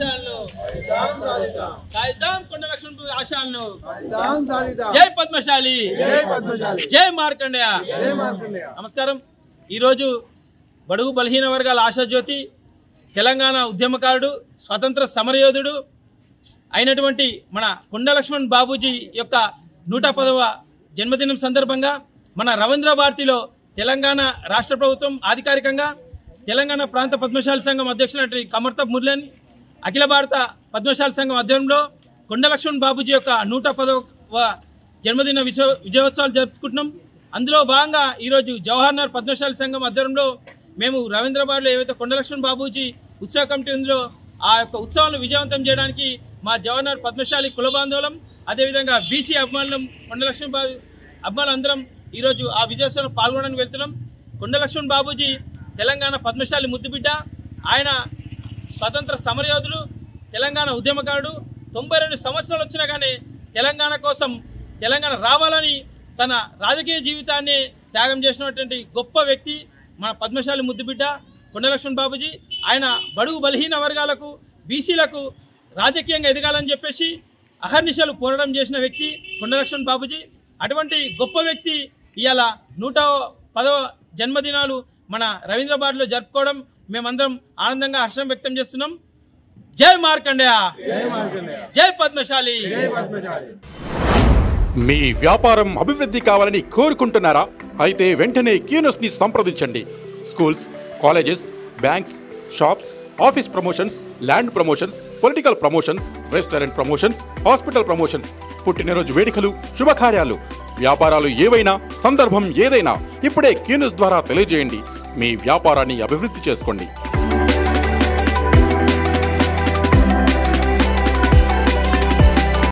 ఆశయాలను సాయిదాం కొండ లక్ష్మణ్ ఆశయాలను జై పద్మశాలి జై మార్కండేయ. నమస్కారం. ఈరోజు బడుగు బలహీన వర్గాల ఆశాజ్యోతి, తెలంగాణ ఉద్యమకారుడు, స్వాతంత్ర సమరయోధుడు అయినటువంటి మన కొండ లక్ష్మణ్ బాబూజీ యొక్క 110వ జన్మదినం సందర్భంగా మన రవీంద్ర భారతిలో తెలంగాణ రాష్ట్ర ప్రభుత్వం అధికారికంగా తెలంగాణ ప్రాంత పద్మశాలి సంఘం అధ్యక్షుడు కమర్తబ్ మురళిని, అఖిల భారత పద్మశాలి సంఘం ఆధ్వర్యంలో కొండ లక్ష్మణ్ బాబూజీ యొక్క 110వ జన్మదిన విజయోత్సవాలు జరుపుకుంటున్నాం. అందులో భాగంగా ఈరోజు జవహర్నగర్ పద్మశాలి సంఘం ఆధ్వర్యంలో మేము రవీంద్రబాద్లో ఏవైతే కొండ లక్ష్మణ్ బాబూజీ ఉత్సవ కమిటీ ఉందో ఆ యొక్క ఉత్సవాలను విజయవంతం చేయడానికి మా జవహర్నగర్ పద్మశాలి కుల బాంధవులం, అదేవిధంగా బీసీ అభిమానులం, కొండ లక్ష్మణ్ బాబు అభిమానులందరం ఈరోజు ఆ విజయోత్సవంలో పాల్గొనడానికి వెళ్తున్నాం. కొండ లక్ష్మణ్ బాబూజీ తెలంగాణ పద్మశాలి ముద్దుబిడ్డ. ఆయన స్వతంత్ర సమరయోధుడు, తెలంగాణ ఉద్యమకారుడు. 92 సంవత్సరాలు వచ్చినా కానీ తెలంగాణ కోసం, తెలంగాణ రావాలని తన రాజకీయ జీవితాన్ని త్యాగం చేసినటువంటి గొప్ప వ్యక్తి మన పద్మశాలి ముద్దుబిడ్డ కొండ లక్ష్మణ్ బాబూజీ. ఆయన బడుగు బలహీన వర్గాలకు, బీసీలకు రాజకీయంగా ఎదగాలని చెప్పేసి అహర్నిశలు పోరాటం చేసిన వ్యక్తి కొండ లక్ష్మణ్ బాబూజీ. అటువంటి గొప్ప వ్యక్తి ఇవాళ 110వ జన్మదినాలు మన రవీంద్రబాద్లో జరుపుకోవడం మేమందరం ఆనందంగా హర్షం వ్యక్తం చేస్తున్నాం. జై మార్కండేయ, జై పద్మశాలి. మీ వ్యాపారం అభివృద్ధి కావాలని కోరుకుంటున్నారా? అయితే వెంటనే కీనోస్ ని సంప్రదించండి. Schools, colleges, banks, shops, office promotions, land promotions, political promotions, restaurant promotions, hospital promotions, పుట్టినరోజు వేడుకలు, శుభకార్యాలు, వ్యాపారాలు ఏవైనా, సందర్భం ఏదైనా ఇప్పుడే కీనోస్ ద్వారా తెలియజేయండి. మీ వ్యాపారాన్ని అభివృద్ధి చేసుకోండి.